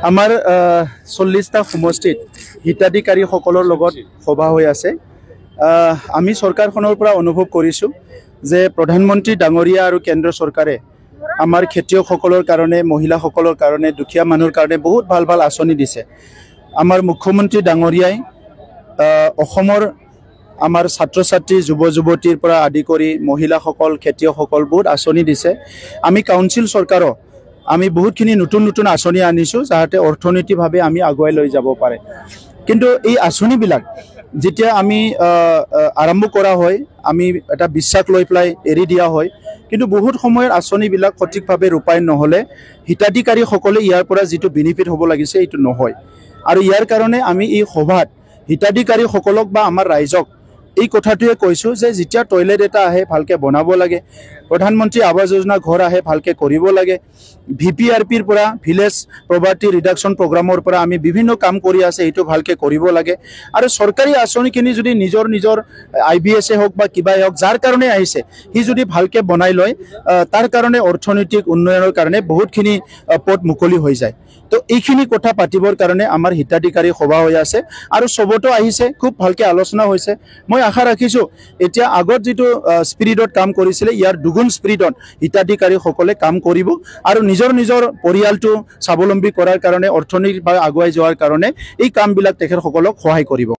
আমাৰ 40টা সমষ্টিত হিতাধিকাৰীসকলৰ লগত সভা হৈ আছে। আমি চৰকাৰখনৰ পৰা অনুভৱ কৰিছোঁ যে প্ৰধানমন্ত্ৰী ডাঙৰীয়া আৰু কেন্দ্ৰ চৰকাৰে আমাৰ খেতিয়কসকলৰ কাৰণে, মহিলাসকলৰ কাৰণে, দুখীয়া মানুহৰ কাৰণে বহুত ভাল ভাল আঁচনি দিছে। আমাৰ মুখ্যমন্ত্ৰী ডাঙৰীয়াই অসমৰ আমাৰ ছাত্ৰ ছাত্ৰী, যুৱ যুৱতীৰ পৰা আদি কৰি মহিলাসকল, খেতিয়কসকল বহুত আঁচনি দিছে। আমি কাউন্সিল চৰকাৰক আমি বহুতখিনি নতুন নতুন আঁচনি আনিছোঁ যাতে অৰ্থনৈতিকভাৱে আমি আগুৱাই লৈ যাব পাৰে। কিন্তু এই আঁচনিবিলাক যেতিয়া আমি আৰম্ভ কৰা হয়, আমি এটা বিশ্বাস লৈ পেলাই এৰি দিয়া হয়, কিন্তু বহুত সময়ত আঁচনিবিলাক সঠিকভাৱে ৰূপায়ণ নহ'লে হিতাধিকাৰীসকলে ইয়াৰ পৰা যিটো বেনিফিট হ'ব লাগিছে এইটো নহয়। আৰু ইয়াৰ কাৰণে আমি এই সভাত হিতাধিকাৰীসকলক বা আমাৰ ৰাইজক এই কথাটোৱে কৈছোঁ যে যেতিয়া টয়লেট এটা আহে ভালকৈ বনাব লাগে, প্ৰধানমন্ত্ৰী আৱাস যোজনা ঘৰ আহে ভালকৈ কৰিব লাগে, VPRPৰ পৰা ভিলেজ পভাৰ্টি ৰিডাকশ্যন প্ৰগ্ৰামৰ পৰা আমি বিভিন্ন কাম কৰি আছে, এইটো ভালকৈ কৰিব লাগে। আৰু চৰকাৰী আঁচনিখিনি যদি নিজৰ IBS হওক বা কিবাই হওক, যাৰ কাৰণে আহিছে সি যদি ভালকৈ বনাই লয়, তাৰ কাৰণে অৰ্থনৈতিক উন্নয়নৰ কাৰণে বহুতখিনি পথ মুকলি হৈ যায়। তো এইখিনি কথা পাতিবৰ কাৰণে আমাৰ হিতাধিকাৰী সভা হৈ আছে আৰু চবতো আহিছে, খুব ভালকৈ আলোচনা হৈছে। মই আশা ৰাখিছোঁ এতিয়া আগত যিটো স্পিৰিটত কাম কৰিছিলে ইয়াৰ দুগুণ স্পিৰিটত হিতাধিকাৰীসকলে কাম কৰিব আৰু নিজৰ পৰিয়ালটো স্বাৱলম্বী কৰাৰ কাৰণে, অৰ্থনৈতিকভাৱে আগুৱাই যোৱাৰ কাৰণে এই কামবিলাক তেখেতসকলক সহায় কৰিব।